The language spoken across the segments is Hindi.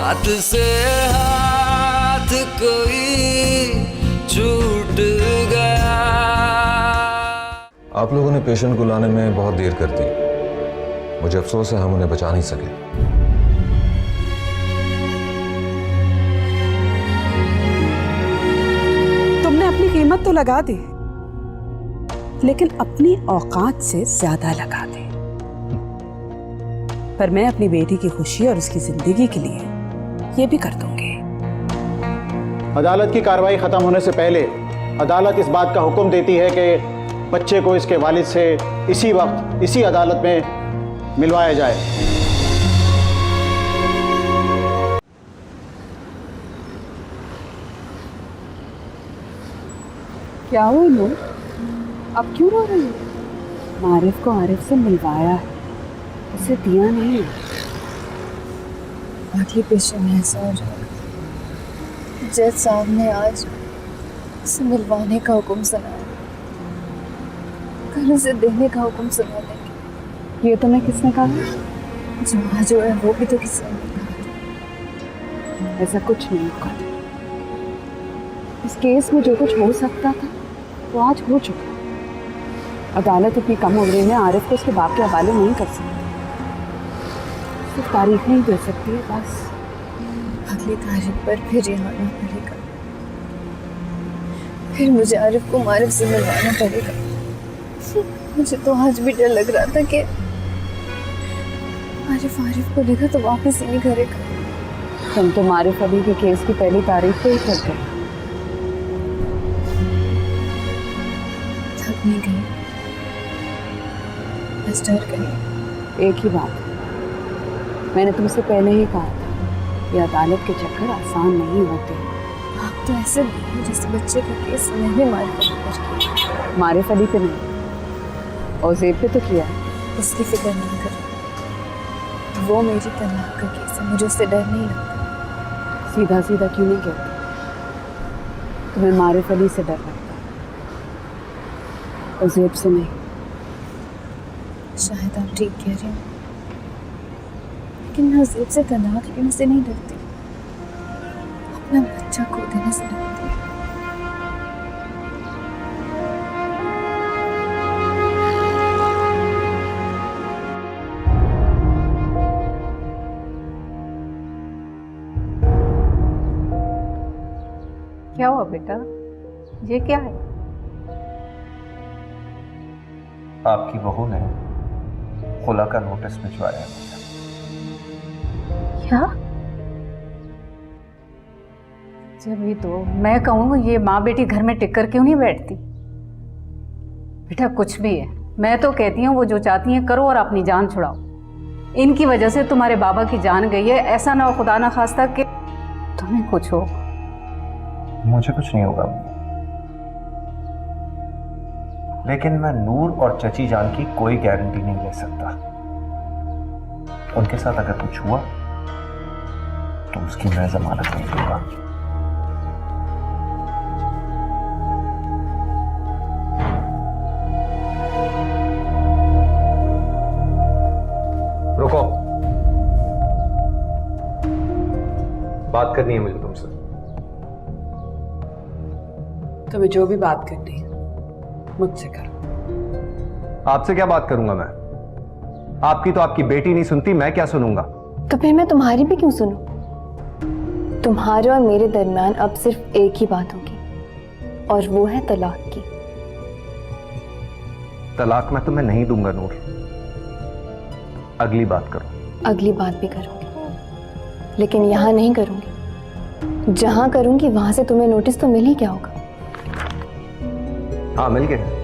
हाथ से हाथ कोई छूट गया। आप लोगों ने पेशेंट को लाने में बहुत देर कर दी। मुझे अफसोस है हम उन्हें बचा नहीं सके। तुमने अपनी कीमत तो लगा दी, लेकिन अपनी औकात से ज्यादा लगा दी। पर मैं अपनी बेटी की खुशी और उसकी जिंदगी के लिए ये भी कर दूंगी। अदालत की कार्रवाई खत्म होने से पहले अदालत इस बात का हुक्म देती है कि बच्चे को इसके वालिद से इसी वक्त इसी अदालत में मिलवाया जाए। क्या हुआ नूर, अब क्यों रो रही हो? मारिफ को आरिफ से मिलवाया है, उसे दिया नहीं। आगे पीछे में ऐसा हो जाएगा। जज साहब ने आज उसे मिलवाने का हुक्म सुनाया, कल उसे देने का हुक्म सुना देंगे। ये तुम्हें किसने कहा? जो है वो भी तो किसी ने कहा। ऐसा कुछ नहीं होगा। इस केस में जो कुछ हो सकता था वो आज हो चुका। अदालत इतनी कम उम्र में आरिफ को उसके बाप के हवाले नहीं कर सकती, सिर्फ तारीख नहीं दे सकती है बस। अगली तारीख पर फिर यहाँ आना पड़ेगा, फिर मुझे आरिफ को मारिफ से मिलवाना पड़ेगा। मुझे तो आज भी डर लग रहा था कि आरिफ को देखा तो वापस ही नहीं करेगा। तुम तो मारिफ अली के केस की पहली तारीख पे ही कर गए। थक नहीं गई, बस डर गई। एक ही बात, मैंने तुमसे पहले ही कहा था ये अदालत के चक्कर आसान नहीं होते। आप तो ऐसे बोल जैसे बच्चे का केस मैंने मारिफ अली पे नहीं और ज़ेब पे तो किया। इसकी फिक्र नहीं करो, वो मेरी तलाक का केस है, मुझे उससे डर नहीं लगता। सीधा सीधा क्यों नहीं कहते? तुम्हें मारिफ अली से डर लगता और ज़ेब से नहीं। शायद आप ठीक कह रही हो, लेकिन मैं ज़ेब से तलाक लेने से नहीं डरती, अपना बच्चा खो देने से डरती। क्या हुआ बेटा, ये क्या है? आपकी बहू ने खुला का नोटिस भिजवाया है। क्या? जब ये तो मैं कहूँ ये माँ बेटी घर में टिक कर क्यों नहीं बैठती? बेटा कुछ भी है, मैं तो कहती हूँ वो जो चाहती हैं करो और अपनी जान छुड़ाओ। इनकी वजह से तुम्हारे बाबा की जान गई है, ऐसा ना हो खुदा ना खास्ता कि तुम्हें कुछ हो। मुझे कुछ नहीं होगा, लेकिन मैं नूर और चची जान की कोई गारंटी नहीं ले सकता। उनके साथ अगर कुछ हुआ तो उसकी मैं जमानत नहीं दूंगा। रुको, बात करनी है मुझे तुमसे। तुम्हें जो भी बात करनी है मुझसे करो। आपसे क्या बात करूंगा मैं? आपकी तो आपकी बेटी नहीं सुनती, मैं क्या सुनूंगा? तो फिर मैं तुम्हारी भी क्यों सुनूं? तुम्हारे और मेरे दरमियान अब सिर्फ एक ही बात होगी, और वो है तलाक की। तलाक मैं तुम्हें नहीं दूंगा नूर। अगली बात करो। अगली बात भी करूंगी, लेकिन यहां नहीं करूंगी। जहां करूंगी वहां से तुम्हें नोटिस तो मिल ही क्या होगा। हाँ, मिल गए।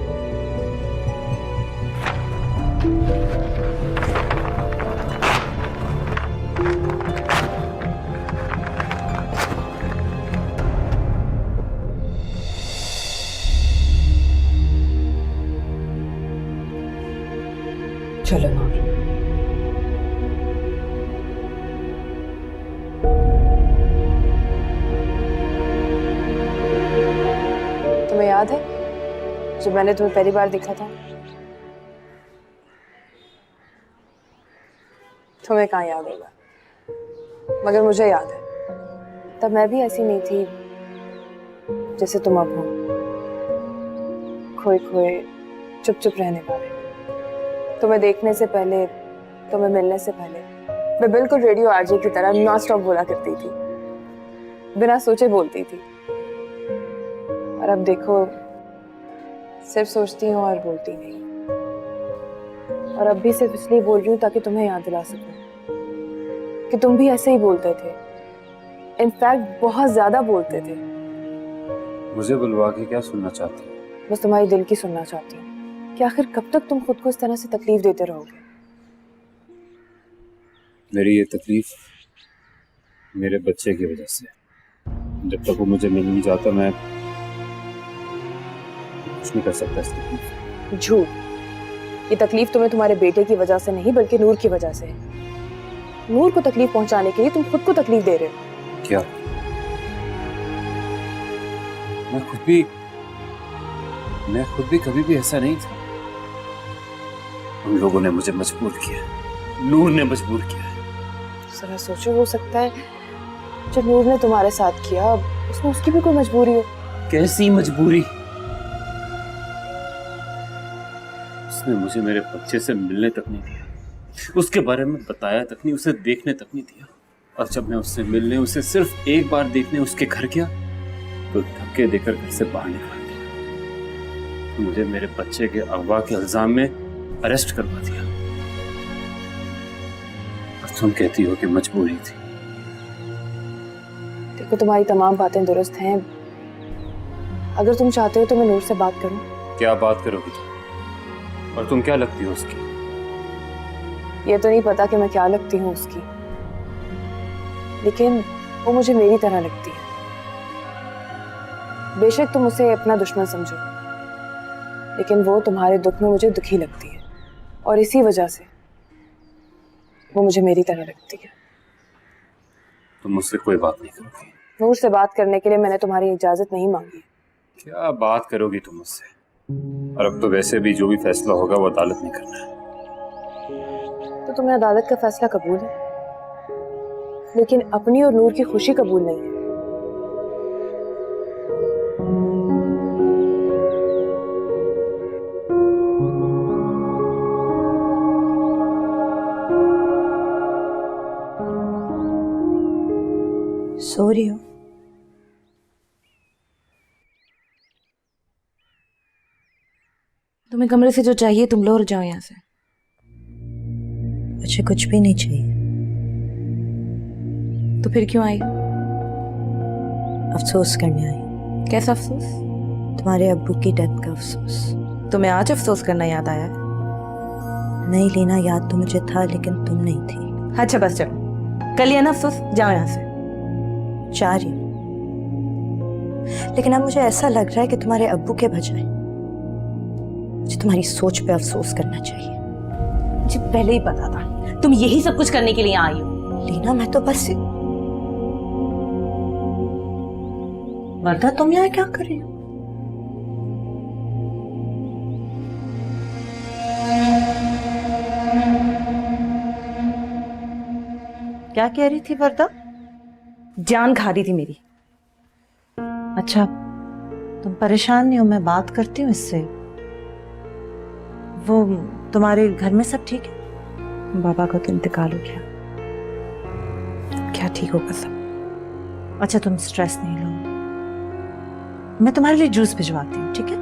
चलो नूर। तुम्हें याद है जब मैंने तुम्हें पहली बार देखा था? तुम्हें कहाँ याद होगा? मगर मुझे याद है तब मैं भी ऐसी नहीं थी जैसे तुम अब हो, खोए खोए चुप चुप रहने वाले। तुम्हें देखने से पहले, तुम्हें मिलने से पहले मैं बिल्कुल रेडियो आरजे की तरह नॉन स्टॉप बोला करती थी, बिना सोचे बोलती थी। और अब देखो सिर्फ सोचती हूँ और बोलती नहीं। और अब भी सिर्फ इसलिए बोल रही हूँ ताकि तुम्हें याद दिला सकूं कि तुम भी ऐसे ही बोलते थे, इनफैक्ट बहुत ज्यादा बोलते थे। मुझे बुलवा के क्या सुनना चाहती हो? बस तुम्हारी दिल की सुनना चाहती हूँ कि आखिर कब तक तुम खुद को इस तरह से तकलीफ देते रहोगे। मेरी ये तकलीफ मेरे बच्चे की वजह से। जब तक वो मुझे मिल नहीं जाता मैं कुछ नहीं कर सकता इस तकलीफ। झूठ। ये तकलीफ तुम्हें तुम्हारे बेटे की वजह से नहीं बल्कि नूर की वजह से है। नूर को तकलीफ पहुंचाने के लिए तुम खुद को तकलीफ दे रहे हो। क्या? मैं खुद भी कभी भी ऐसा नहीं था। उन लोगों ने मुझे मजबूर किया, नूर ने मजबूर किया। जरा सोचो, हो सकता है जो नूर ने तुम्हारे साथ किया उसमें उसकी भी कोई मजबूरी हो। कैसी मजबूरी? उसने मुझे मेरे बच्चे से मिलने तक नहीं दिया, उसके बारे में बताया तक नहीं, उसे देखने तक नहीं दिया। और जब मैं उससे मिलने, उसे सिर्फ एक बार देखने उसके घर गया तो धक्के देकर घर से बाहर निकाल दिया। मुझे मेरे बच्चे के अगवा के इल्जाम में अरेस्ट करवा दिया। और तुम कहती हो कि मजबूरी थी। देखो तुम्हारी तमाम बातें दुरुस्त हैं। अगर तुम चाहते हो तो मैं नूर से बात करूं। क्या बात करोगी तुम? और तुम क्या लगती हो उसकी? ये तो नहीं पता कि मैं क्या लगती हूँ उसकी, लेकिन वो मुझे मेरी तरह लगती है। बेशक तुम उसे अपना दुश्मन समझो, लेकिन वो तुम्हारे दुख में मुझे दुखी लगती है और इसी वजह से वो मुझे मेरी तरह लगती है। तुम मुझसे कोई बात नहीं करोगी? नूर से बात करने के लिए मैंने तुम्हारी इजाजत नहीं मांगी। क्या बात करोगी तुम मुझसे? और अब तो वैसे भी जो भी फैसला होगा वो अदालत में करना है। तो तुम्हें अदालत का फैसला कबूल है, लेकिन अपनी और नूर की खुशी कबूल नहीं है। सो रही हो? तुम्हें कमरे से जो चाहिए तुम लो और जाओ यहाँ से। मुझे कुछ भी नहीं चाहिए। तो फिर क्यों आई? अफसोस करने आई। कैसा अफसोस? तुम्हारे अब्बू की डेथ का अफसोस। तुम्हें आज अफसोस करना याद आया है? नहीं लीना, याद तो मुझे था लेकिन तुम नहीं थी। अच्छा बस चलो, कर लिया ना अफसोस, जाओ यहाँ से। जा रही हूँ, लेकिन अब मुझे ऐसा लग रहा है कि तुम्हारे अब्बू के बजाय मुझे तुम्हारी सोच पे अफसोस करना चाहिए। मुझे पहले ही पता था तुम यही सब कुछ करने के लिए आई हो। लीना मैं तो बस वर्दा, तुम यहाँ क्या कर रही हो? क्या कह रही थी वर्दा? जान खा रही थी मेरी। अच्छा तुम परेशान नहीं हो? मैं बात करती हूँ इससे। वो तुम्हारे घर में सब ठीक है? बाबा का तो इंतकाल हो गया, क्या ठीक होगा सब। अच्छा तुम स्ट्रेस नहीं लो, मैं तुम्हारे लिए जूस भिजवाती हूँ, ठीक है?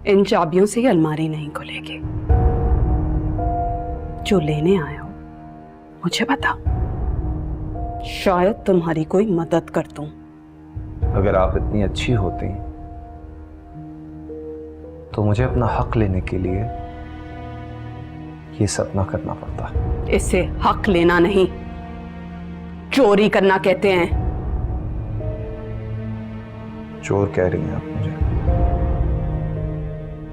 इन चाबियों से ये अलमारी नहीं खुलेगी। जो लेने आए हो मुझे बताओ, शायद तुम्हारी कोई मदद कर दूं। अगर आप इतनी अच्छी होती तो मुझे अपना हक लेने के लिए ये सब ना करना पड़ता। इसे हक लेना नहीं, चोरी करना कहते हैं। चोर कह रही हैं आप मुझे?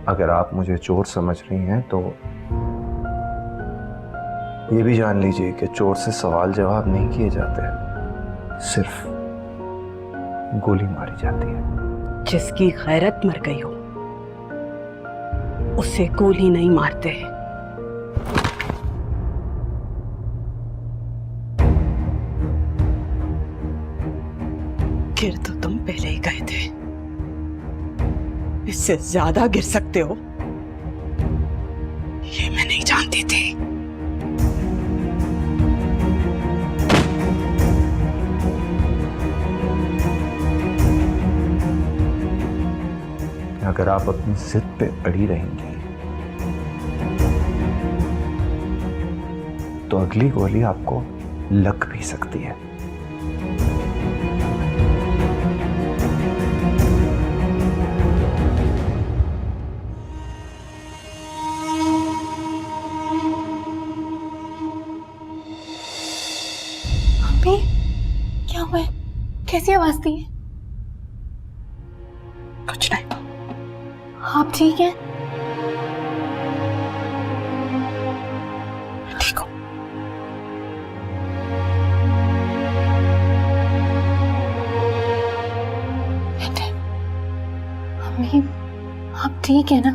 अगर आप मुझे चोर समझ रही हैं तो ये भी जान लीजिए कि चोर से सवाल जवाब नहीं किए जाते, सिर्फ गोली मारी जाती है। जिसकी गैरत मर गई हो उसे गोली नहीं मारते। गिर तो तुम पहले ही गए थे, इससे ज्यादा गिर सकते हो ये मैं नहीं जानती थी। अगर आप अपनी जिद पे अड़ी रहेंगी तो अगली गोली आपको लग भी सकती है। अभी क्या हुआ है? कैसी आवाज थी? कुछ नहीं। आप ठीक हैं? ठीक हो? बेटे, अम्मी, आप ठीक है ना?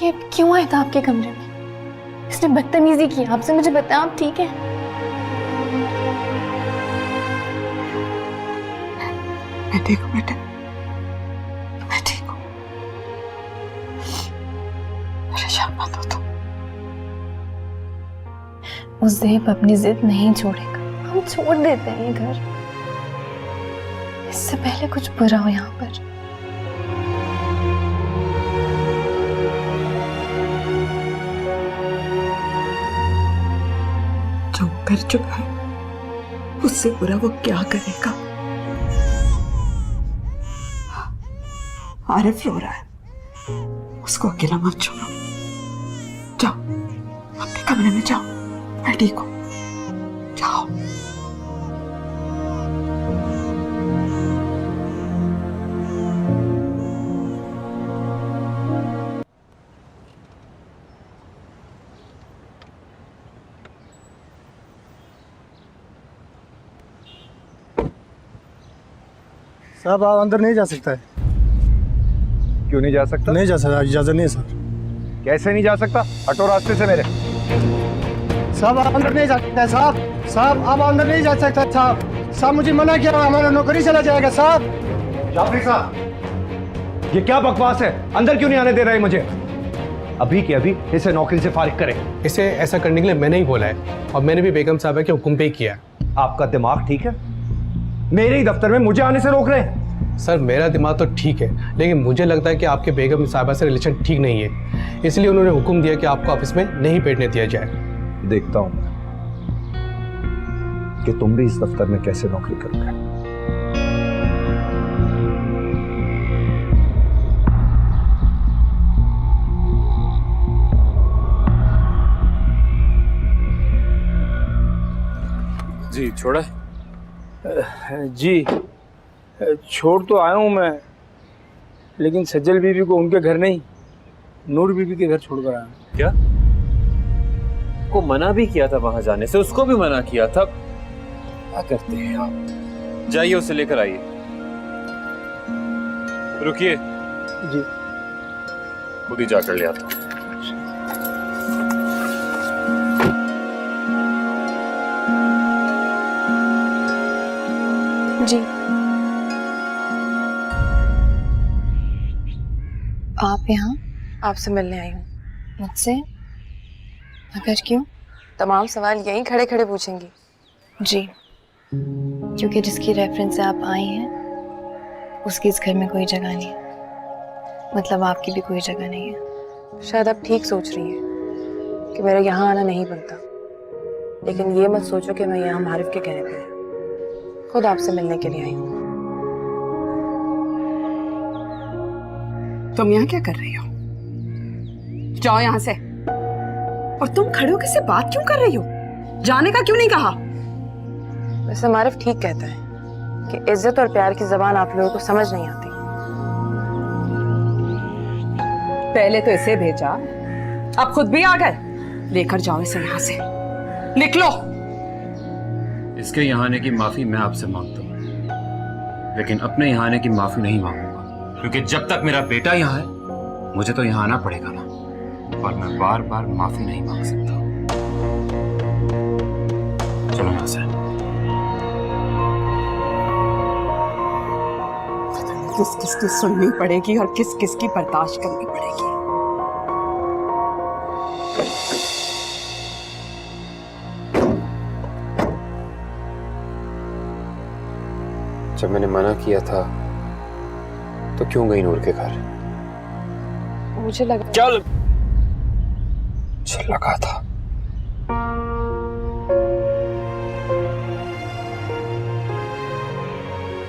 ये क्यों आया था आपके कमरे में? इसने बदतमीजी की आपसे, मुझे बताया। आप ठीक है? मैं ठीक हूँ बेटे, मैं ठीक हूँ। परेशान मत हो तुम। उज़ैब अपनी जिद नहीं छोड़ेगा, हम छोड़ देते हैं ये घर। इससे पहले कुछ बुरा हो यहाँ पर। जो कर चुका है उससे बुरा वो क्या करेगा? आरिफ रो रहा है, उसको अकेला मत छोड़ो। जाओ अपने कमरे में जाओ, मैं ठीक हूँ। जाओ। साहब आप अंदर नहीं जा सकता है। क्यों नहीं जा सकता? नहीं जा सकता, इजाजत नहीं है सर। कैसे नहीं जा सकता? हटो रास्ते से मेरे। साहब आप अंदर नहीं जा सकता है। साहब आप अंदर नहीं जा सकता। साहब मुझे मना किया, हमारा नौकरी चला जाएगा साहब। जाफरी साहब, ये क्या बकवास है? अंदर क्यों नहीं आने दे रहे मुझे? अभी के अभी इसे नौकरी से फारिग करें। इसे ऐसा करने के लिए मैंने ही बोला है, और मैंने भी बेगम साहब के हुक्म पे ही किया। आपका दिमाग ठीक है? मेरे ही दफ्तर में मुझे आने से रोक रहे हैं। सर मेरा दिमाग तो ठीक है, लेकिन मुझे लगता है कि आपके बेगम साहबा से रिलेशन ठीक नहीं है, इसलिए उन्होंने हुक्म दिया कि आपको ऑफिस में नहीं बैठने दिया जाए। देखता हूं कि तुम भी इस दफ्तर में कैसे नौकरी करोगे। जी छोड़ा? जी छोड़ तो आया हूँ मैं, लेकिन सज्जल बीबी को उनके घर नहीं, नूर बीबी के घर छोड़कर आया हूँ। क्या? को मना भी किया था वहां जाने से, उसको भी मना किया था। क्या करते हैं आप? जाइए उसे लेकर आइए। रुकिए, जी खुद ही जाकर ले आता हूं। जी आप यहाँ? आपसे मिलने आई हूँ। मुझसे? मगर क्यों? तमाम सवाल यहीं खड़े खड़े पूछेंगी? जी क्योंकि जिसकी रेफरेंस से आप आई हैं उसकी इस घर में कोई जगह नहीं है। मतलब आपकी भी कोई जगह नहीं है। शायद आप ठीक सोच रही हैं कि मेरा यहाँ आना नहीं बनता, लेकिन ये मत सोचो कि मैं यहाँ मारिफ के कहने पे खुद आपसे मिलने के लिए आई हूँ। तुम यहाँ क्या कर रही हो? जाओ यहाँ से। और तुम खड़े होकर से बात क्यों कर रही हो? जाने का क्यों नहीं कहा? वैसे मारिफ ठीक कहता है कि इज्जत और प्यार की जबान आप लोगों को समझ नहीं आती। पहले तो इसे भेजा, अब खुद भी आ गए। लेकर जाओ इसे यहाँ से, निकलो। इसके यहाँ आने की माफी मैं आपसे मांगता हूँ, लेकिन अपने यहाँ आने की माफी नहीं मांगूंगा, क्योंकि जब तक मेरा बेटा यहाँ है मुझे तो यहाँ आना पड़ेगा ना, और मैं बार बार माफी नहीं मांग सकता। चलो यहाँ से। किस किस की सुननी पड़ेगी और किस किस की बर्दाश्त करनी पड़ेगी। जब मैंने मना किया था तो क्यों गई नूर के घर? मुझे लगा चल लगा था।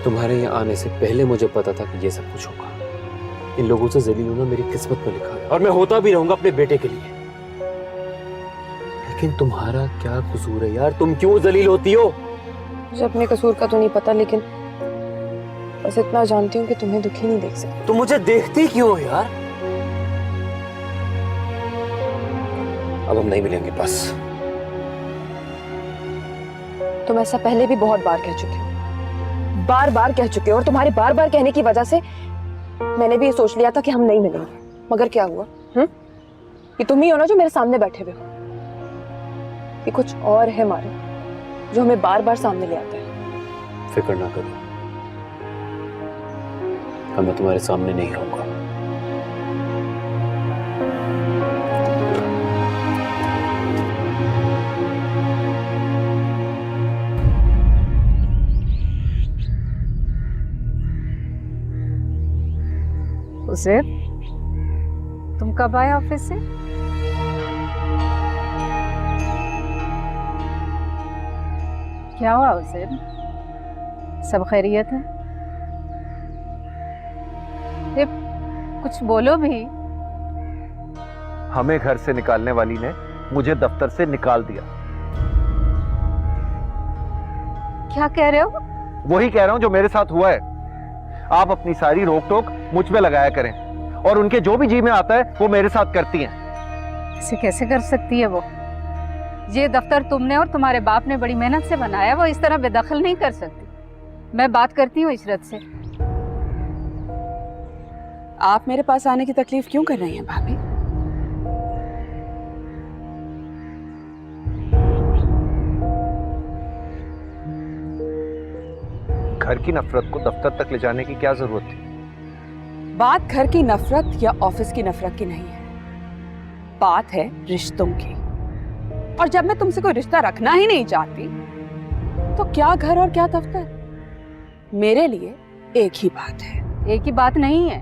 तुम्हारे यहाँ आने से पहले मुझे पता था कि ये सब कुछ होगा। इन लोगों से जलील होना मेरी किस्मत में लिखा है, और मैं होता भी रहूंगा अपने बेटे के लिए। लेकिन तुम्हारा क्या कसूर है यार? तुम क्यों जलील होती हो? मुझे अपने कसूर का तो नहीं पता, लेकिन बस इतना जानती हूँ कि तुम्हें दुखी नहीं देख सकती। तुम मुझे देखती क्यों हो यार? अब हम नहीं मिलेंगे बस। तुम ऐसा पहले भी बहुत बार कह चुके हो, बार बार कह चुके हो, और तुम्हारे बार बार कहने की वजह से मैंने भी ये सोच लिया था कि हम नहीं मिलेंगे। मगर क्या हुआ? ये तुम ही हो ना जो मेरे सामने बैठे हुए हो। ये कुछ और है मारे, जो हमें बार बार सामने ले आता है। फिक्र ना करो, अब मैं तुम्हारे सामने नहीं आऊंगा। उसे तुम कब आए ऑफिस से? क्या हुआ उसे? सब खैरियत है? ये कुछ बोलो भी। हमें घर से निकालने वाली ने मुझे दफ्तर से निकाल दिया। क्या कह रहे हो? वही कह रहा हूं जो मेरे साथ हुआ है। आप अपनी सारी रोक टोक मुझ पे लगाया करें, और उनके जो भी जी में आता है वो मेरे साथ करती हैं। इसे कैसे कर सकती है वो? ये दफ्तर तुमने और तुम्हारे बाप ने बड़ी मेहनत से बनाया, वो इस तरह बेदखल नहीं कर सकती। मैं बात करती हूँ इशरत से। आप मेरे पास आने की तकलीफ क्यों कर रही हैं भाभी? घर की नफरत को दफ्तर तक ले जाने की क्या जरूरत थी? बात घर की नफरत या ऑफिस की नफरत की नहीं है, बात है रिश्तों की। और जब मैं तुमसे कोई रिश्ता रखना ही नहीं चाहती, तो क्या घर और क्या दफ्तर? मेरे लिए एक ही बात है। एक ही बात नहीं है,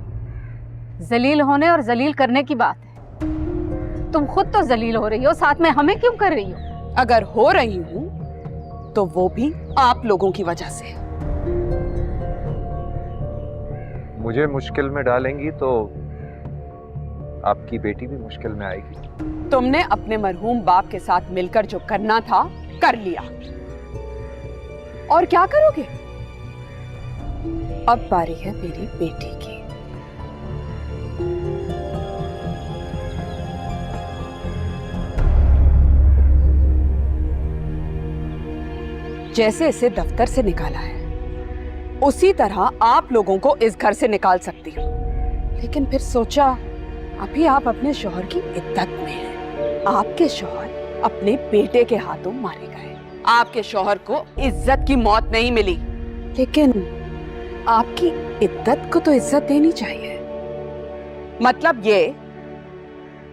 जलील होने और जलील करने की बात है। तुम खुद तो जलील हो रही हो, साथ में हमें क्यों कर रही हो? अगर हो रही हूं तो वो भी आप लोगों की वजह से। मुझे मुश्किल में डालेंगी तो आपकी बेटी भी मुश्किल में आएगी। तुमने अपने मरहूम बाप के साथ मिलकर जो करना था कर लिया, और क्या करोगे? अब बारी है मेरी बेटी की। जैसे इसे दफ्तर से निकाला है, उसी तरह आप लोगों को इस घर से निकाल सकती हूँ। लेकिन फिर सोचा, अभी आप अपने शौहर की इद्दत में हैं। आपके शौहर अपने बेटे के हाथों मारे गए। आपके शौहर को इज्जत की मौत नहीं मिली, लेकिन आपकी इद्दत को तो इज्जत देनी चाहिए। मतलब ये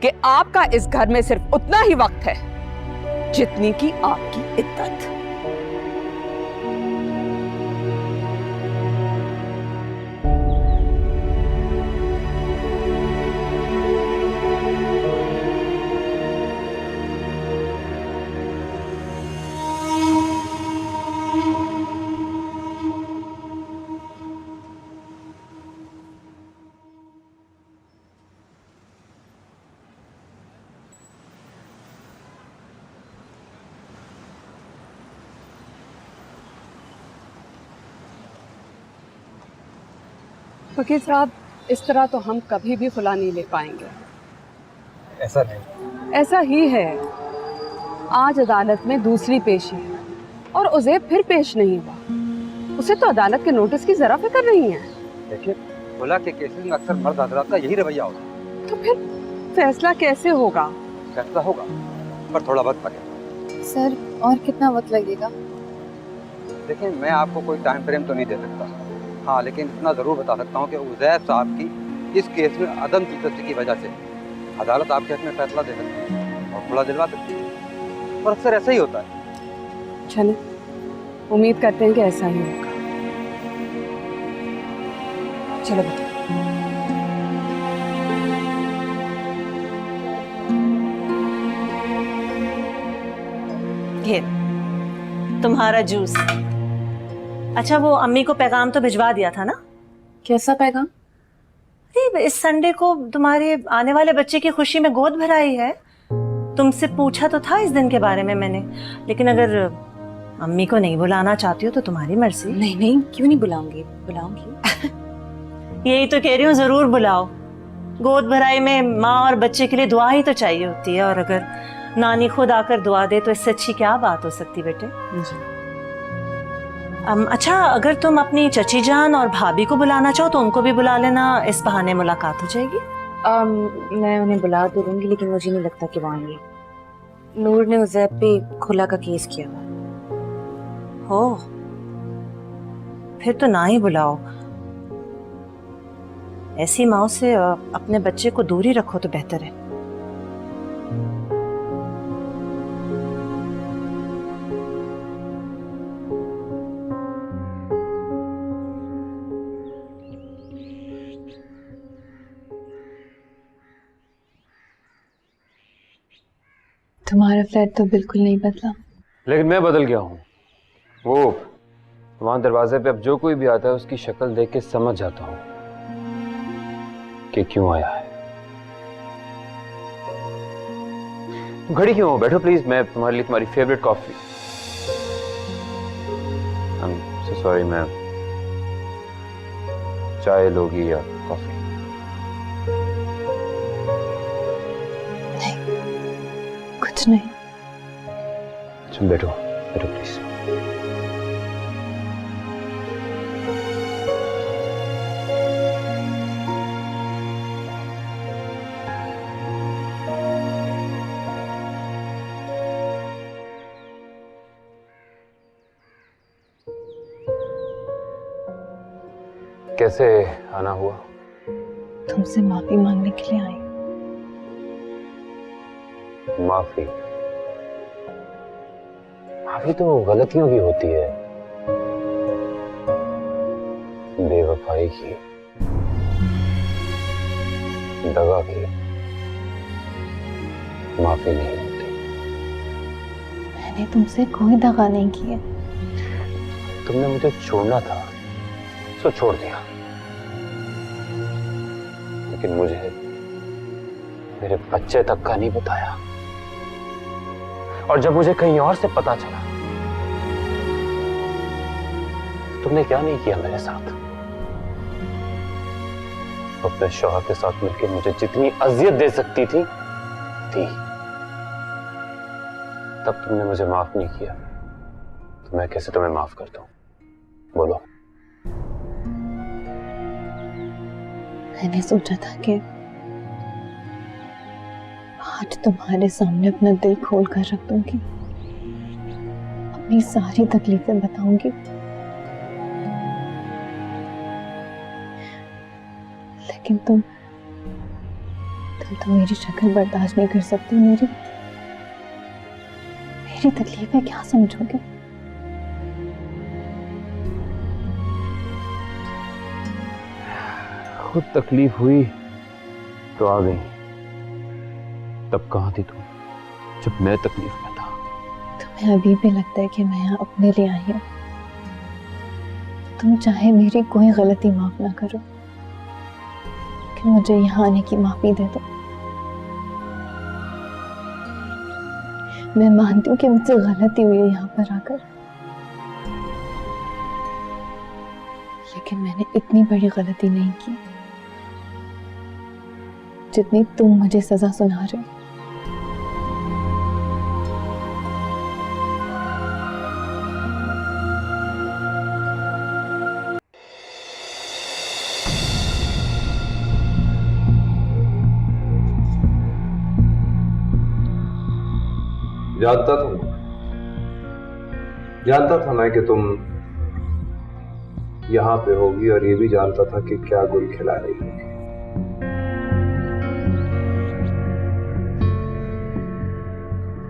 कि आपका इस घर में सिर्फ उतना ही वक्त है जितनी की आपकी इद्दत। वकील साहब, इस तरह तो हम कभी भी खुला नहीं ले पाएंगे। ऐसा नहीं। ऐसा ही है। आज अदालत में दूसरी पेशी है और उज़ैब फिर पेश नहीं हुआ। उसे तो अदालत के नोटिस की जरा फिक्र नहीं है। देखिए, खुला के केसेस में अक्सर मर्द हजरात का यही रवैया होता है। तो फिर फैसला कैसे होगा? फैसला होगा, पर थोड़ा वक्त लगेगा। सर, और कितना वक्त लगेगा? देखिए, मैं आपको कोई टाइम फ्रेम तो नहीं दे सकता। हाँ, लेकिन इतना ज़रूर बता सकता हूँ कि उज़ैब साहब की इस केस में अदम दिलचस्पी की वजह से अदालत आपके हक में फैसला दे सकती है और खुला दिलवा सकती है। और अक्सर ऐसा ही होता है। चले, उम्मीद करते हैं कि ऐसा ही होगा। चलो बेटा। ये तुम्हारा जूस। अच्छा, वो अम्मी को पैगाम तो भिजवा दिया था ना? कैसा पैगाम? अरे, इस संडे को तुम्हारे आने वाले बच्चे की खुशी में गोद भराई है। तुमसे पूछा तो था इस दिन के बारे में मैंने, लेकिन अगर अम्मी को नहीं बुलाना चाहती हो तो तुम्हारी मर्जी। नहीं नहीं, क्यों नहीं बुलाऊंगी, बुलाऊंगी। यही तो कह रही हूँ, जरूर बुलाओ। गोद भराई में माँ और बच्चे के लिए दुआ ही तो चाहिए होती है, और अगर नानी खुद आकर दुआ दे तो इससे अच्छी क्या बात हो सकती बेटे। अच्छा, अगर तुम अपनी चची जान और भाभी को बुलाना चाहो तो उनको भी बुला लेना, इस बहाने मुलाकात हो जाएगी। मैं उन्हें बुला तो दूंगी, लेकिन मुझे नहीं लगता कि वो आएंगे। नूर ने उज़ैब पे खुला का केस किया हुआ। हो, फिर तो ना ही बुलाओ। ऐसी माँ से अपने बच्चे को दूर ही रखो तो बेहतर है। तुम्हारा फ्लैट तो बिल्कुल नहीं बदला। लेकिन मैं बदल गया हूँ। वो वहां दरवाजे पे अब जो कोई भी आता है उसकी शक्ल देख के समझ जाता हूँ कि क्यों आया है। खड़ी क्यों हो? बैठो प्लीज, मैं तुम्हारे लिए तुम्हारी favourite coffee. I am so sorry ma'am, चाय लोगी या कॉफी? कुछ नहीं। अच्छा, बैठो बैठो प्लीज। कैसे आना हुआ? तुमसे माफी मांगने के लिए आई। माफी? माफी तो गलतियों की होती है, बेवफाई की, दगा की माफी नहीं होती। मैंने तुमसे कोई दगा नहीं किया। तुमने मुझे छोड़ना था तो छोड़ दिया, लेकिन मुझे मेरे बच्चे तक का नहीं बताया। और जब मुझे कहीं और से पता चला, तुमने क्या नहीं किया मेरे साथ? अपने शौहर के साथ मिलकर मुझे जितनी अजियत दे सकती थी दी। तब तुमने मुझे माफ नहीं किया, तो मैं कैसे तुम्हें माफ करता हूं? बोलो। मैंने सोचा था कि आज तुम्हारे सामने अपना दिल खोल कर रख दूंगी, अपनी सारी तकलीफें बताऊंगी, लेकिन तुम तो मेरी शक्ल बर्दाश्त नहीं कर सकती। मेरी तकलीफें क्या समझोगे? खुद तकलीफ हुई तो आ गई। तब कहाँ थी तुम जब मैं तकलीफ में था? तुम्हें अभी भी लगता है कि मैं यहाँ अपने लिए आई हूँ? तुम चाहे मेरी कोई गलती माफ ना करो, कि मुझे यहाँ आने की माफी दे दो। मैं मानती हूँ कि मुझसे गलती हुई है यहाँ पर आकर, लेकिन मैंने इतनी बड़ी गलती नहीं की जितनी तुम मुझे सजा सुना रहे हो। जानता था मैं कि तुम यहां पे होगी, और ये भी जानता था कि क्या गुल खिला रही होगी।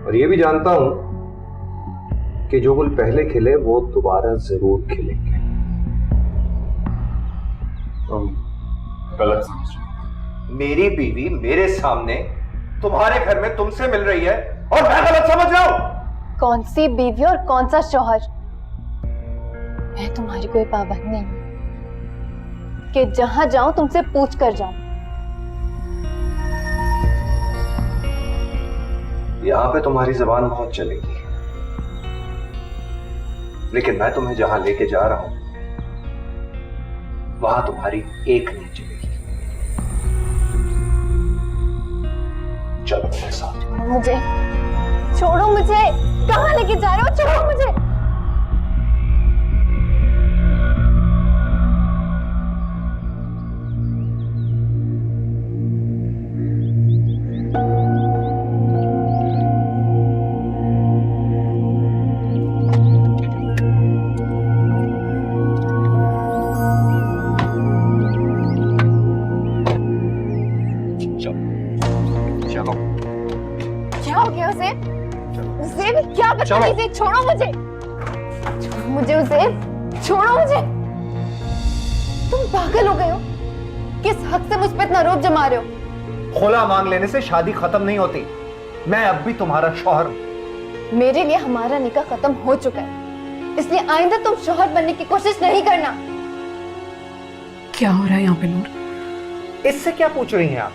और ये भी जानता हूं कि जो गुल पहले खिले वो दोबारा जरूर खिलेंगे। तुम गलत समझ रहे हो। मेरी बीवी मेरे सामने तुम्हारे घर में तुमसे मिल रही है और मैं गलत समझ रहा हूं। कौन सी बीवी और कौन सा शौहर? मैं तुम्हारी कोई पाबंद नहीं कि जहां जाऊं तुमसे पूछ कर जाऊं। यहां पे तुम्हारी जबान बहुत चलेगी, लेकिन मैं तुम्हें जहां लेके जा रहा हूं वहां तुम्हारी एक नहीं चलेगी। चलो मेरे साथ। मुझे छोड़ो, मुझे कहां लेके जा रहे हो? छोड़ो मुझे। क्या हो गया उसे? उसे क्या बदतमीजी? छोड़ो मुझे, छोड़ो मुझे उसे, छोड़ो मुझे। तुम पागल हो गए हो? किस हक से मुझ पे इतना रोब जमा रहे हो? खुला मांग लेने से शादी खत्म नहीं होती। मैं अब भी तुम्हारा शौहर हूं। मेरे लिए हमारा निकाह खत्म हो चुका है, इसलिए आइंदा तुम शौहर बनने की कोशिश नहीं करना। क्या हो रहा है यहाँ पे नूर? इससे क्या पूछ रही हैं आप?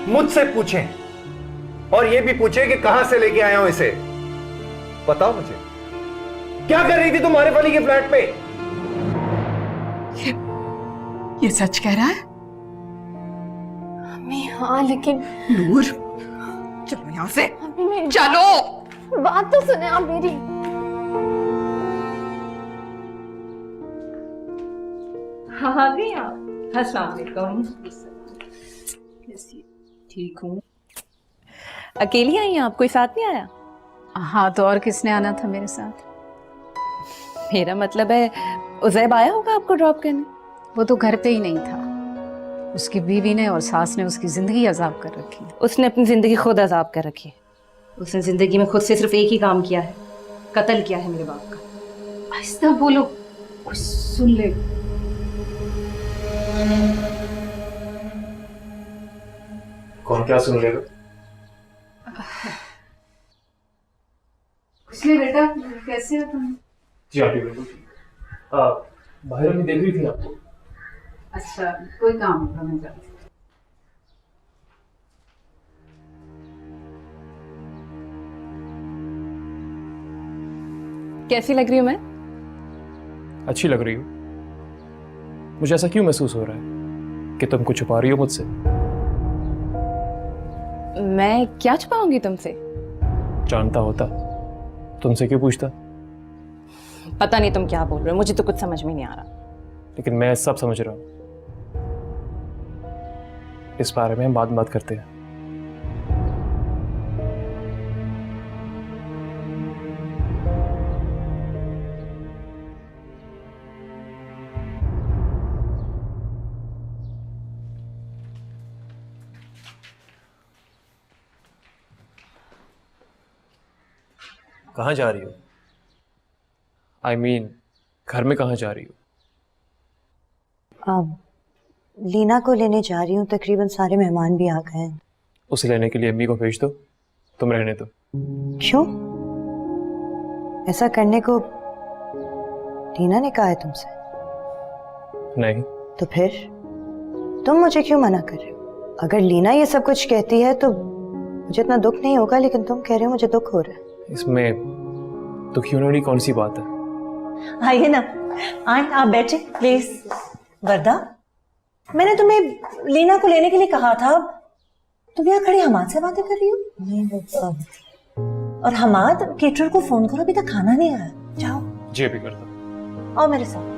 मुझसे पूछें, और ये भी पूछें कि कहां से लेके आया हूं इसे। बताओ मुझे, क्या कर रही थी तुम्हारे वाली के फ्लैट पे? ये सच कह रहा है? अम्मी हाँ, लेकिन नूर चलो यहाँ से, अम्मी मेरी चलो। बात तो सुने आप मेरी। हाँ गई आप। अस्सलाम वालेकुम। ठीक हूँ। अकेली आई हैं आप? कोई साथ नहीं आया? हाँ तो और किसने आना था मेरे साथ? मेरा मतलब है उजैब आया होगा आपको ड्रॉप करने। वो तो घर पे ही नहीं था। उसकी बीवी ने और सास ने उसकी जिंदगी अजाब कर रखी है। उसने अपनी जिंदगी खुद अजाब कर रखी है। उसने जिंदगी में खुद से सिर्फ एक ही काम किया है, कत्ल किया है मेरे बाप का। आहिस्ता बोलो, कुछ सुन ले। कौन क्या सुन लेगा? इसलिए बेटा कैसे हो तुम? जी आप बिल्कुल ठीक। बाहर में देख रही थी आपको। अच्छा कोई काम होगा, मैं जाती हूँ। कैसी लग रही हूँ मैं? अच्छी लग रही हो। मुझे ऐसा क्यों महसूस हो रहा है कि तुम कुछ छुपा रही हो मुझसे? मैं क्या छुपाऊंगी तुमसे? जानता होता तुमसे क्यों पूछता? पता नहीं तुम क्या बोल रहे हो, मुझे तो कुछ समझ में नहीं आ रहा। लेकिन मैं सब समझ रहा हूँ। इस बारे में हम बात करते हैं। कहाँ जा रही हो? I mean, घर में कहाँ जा रही हो? लीना को लेने जा रही हूँ। तकरीबन सारे मेहमान भी आ गए हैं। उसे लेने के लिए अम्मी को भेज दो, तुम रहने दो। क्यों? ऐसा करने को लीना ने कहा है तुमसे? नहीं। तो फिर तुम मुझे क्यों मना कर रहे हो? अगर लीना ये सब कुछ कहती है तो मुझे इतना दुख नहीं होगा, लेकिन तुम कह रहे हो मुझे दुख हो रहा है। इसमें दुखी होने वाली कौन सी बात है? आइए ना, आए आप बैठे प्लीज। वर्दा, मैंने तुम्हें लीना को लेने के लिए कहा था, तुम यहाँ खड़ी हमाद से बातें कर रही हो? नहीं। और हमाद, केटरर को फोन करो, अभी तक खाना नहीं आया। जाओ। जी अभी करता। आओ मेरे साथ।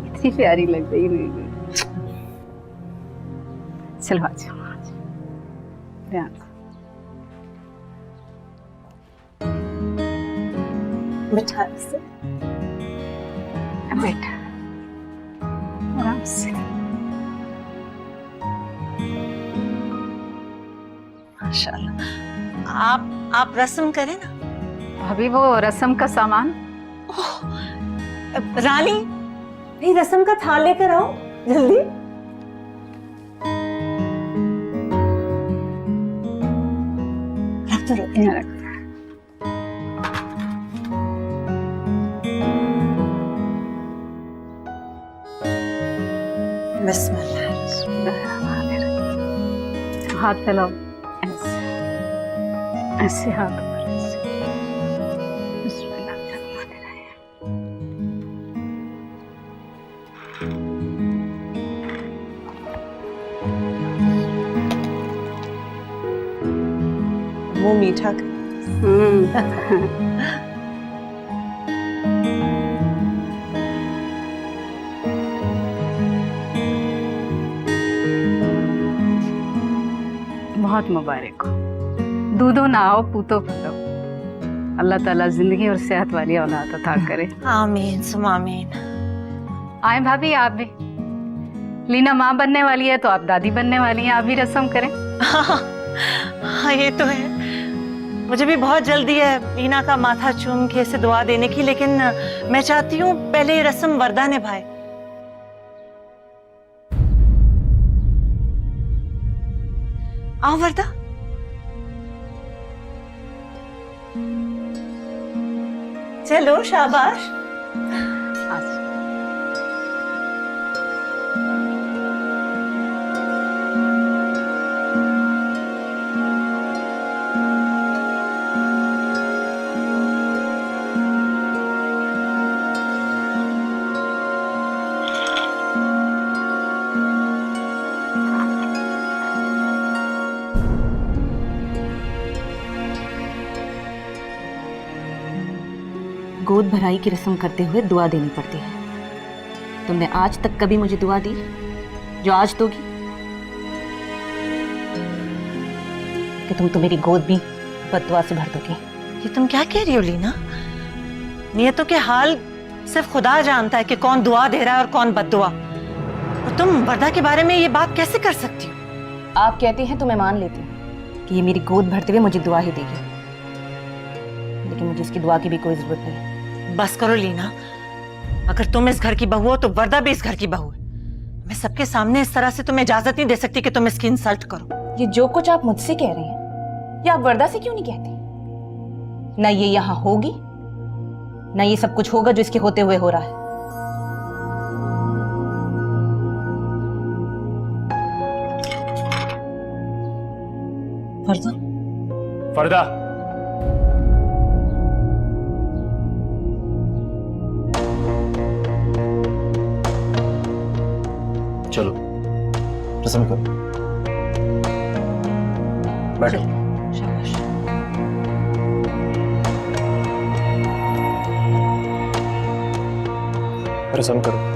इतनी प्यारी लग रही है। चलो आ जाओ, ध्यान बैठा से बैठा आराम से। माशाल्लाह। आप रस्म करें ना। अभी वो रस्म का सामान। रानी, भाई रस्म का थाल लेकर आओ जल्दी। रख दो, यहाँ रख। हाथ फैलाओ, ऐसे ऐसे हाथ ऊपर, ऐसे। मुंह मीठा कर। बहुत मुबारक हो। दूधो नहाओ, पूतो फलो। अल्लाह ताला जिंदगी और सेहत वाली औलाद अता करे। आमीन सुम आमीन। आए भाभी, आप भी। लीना माँ बनने वाली है तो आप दादी बनने वाली हैं, आप भी रस्म करें। हाँ ये तो है। मुझे भी बहुत जल्दी है लीना का माथा चूम के इसे दुआ देने की, लेकिन मैं चाहती हूँ पहले ये रस्म वर्दा निभाए। आओ वर्दा। चलो शाबाश। गोद भराई की रस्म करते हुए दुआ देनी पड़ती है। तुमने आज तक कभी मुझे दुआ दी जो आज दोगी? कि तुम तो मेरी गोद भी बददुआ से भर दोगी। ये तुम क्या कह रही हो लीना? नियतों के हाल सिर्फ खुदा जानता है कि कौन दुआ दे रहा है और कौन बद्दुआ। और तुम वर्दा के बारे में ये बात कैसे कर सकती हो? आप कहती हैं तो मैं मान लेती हूँ कि ये मेरी गोद भरते हुए मुझे दुआ ही देगी, लेकिन मुझे इसकी दुआ की भी कोई जरूरत नहीं। बस करो लीना, अगर तुम इस घर की बहू हो तो वर्दा भी इस घर की बहू है। मैं सबके सामने इस तरह से तुम्हें इजाजत नहीं दे सकती कि तुम इसकी इंसल्ट करो। ये जो कुछ आप मुझसे कह रही हैं, ये आप वर्दा से क्यों नहीं कहती? ना ये यहाँ होगी, ना ये सब कुछ होगा जो इसके होते हुए हो रहा है। वर्दा, वर्दा, चलो रस्म करो, बैठो। शाबाश। रस्म करो।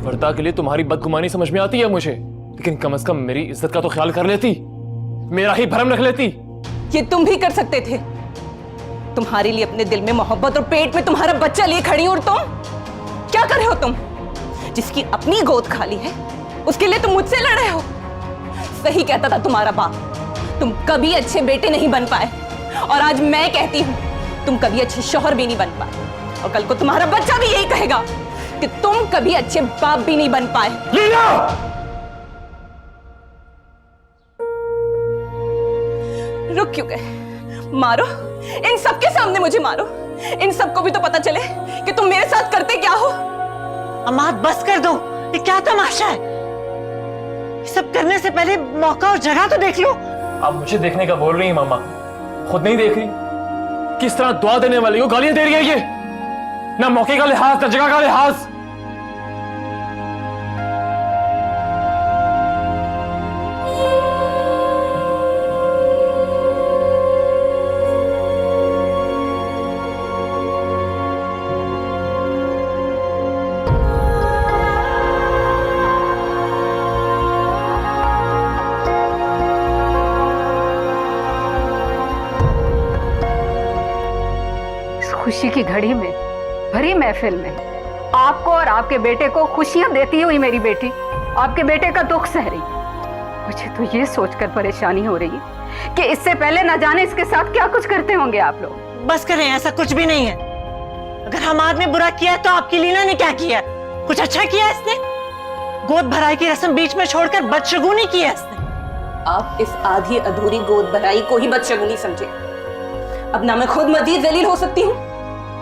वर्दा के लिए तुम्हारी बदगुमानी समझ में आती है मुझे, लेकिन कम से कम मेरी इज्जत का तो ख्याल कर लेती, मेरा ही भरम रख लेती। ये तुम भी कर सकते थे। तुम्हारे लिए अपने दिल में मोहब्बत और पेट में तुम्हारा बच्चा लिए खड़ी हो, और तुम क्या कर रहे हो? तुम जिसकी अपनी गोद खाली है उसके लिए तुम मुझसे लड़ रहे हो। सही कहता था तुम्हारा बाप, तुम कभी अच्छे बेटे नहीं बन पाए, और आज मैं कहती हूं तुम कभी अच्छे शौहर भी नहीं बन पाए, और कल को तुम्हारा बच्चा भी यही कहेगा कि तुम कभी अच्छे बाप भी नहीं बन पाए। लीला! रुक क्यों गए? मारो, इन सबके सामने मुझे मारो। इन सबको भी तो पता चले कि तुम मेरे साथ करते क्या हो। अम्मा बस कर दो, ये क्या तमाशा है? ये सब करने से पहले मौका और जगह तो देख लो। आप मुझे देखने का बोल रही हैं मामा, खुद नहीं देख रही? किस तरह दुआ देने वाली को गालियां दे रही है ये? ना मौके का लिहाज, ना जगह का लिहाज। खुशी की घड़ी में, भरी महफिल में, आपको और आपके बेटे को खुशियां देती हुई मेरी बेटी आपके बेटे का दुख सह रही। मुझे तो ये सोचकर परेशानी हो रही है कि इससे पहले न जाने इसके साथ क्या कुछ करते होंगे आप लोग। बस करें, ऐसा कुछ भी नहीं है। अगर हमाद ने बुरा किया है तो आपकी लीला ने क्या किया? कुछ अच्छा किया इसने? गोद भराई की रस्म बीच में छोड़कर बदशगुनी की है इसने। आप इस आधी अधूरी गोद भराई को ही बदशगुनी समझे। अब ना मैं खुद मजीद जलील हो सकती हूँ,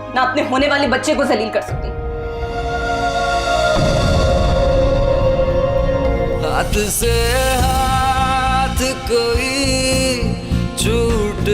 ना अपने होने वाले बच्चे को जलील कर सकती हूँ। हाथ से हाथ कोई छूट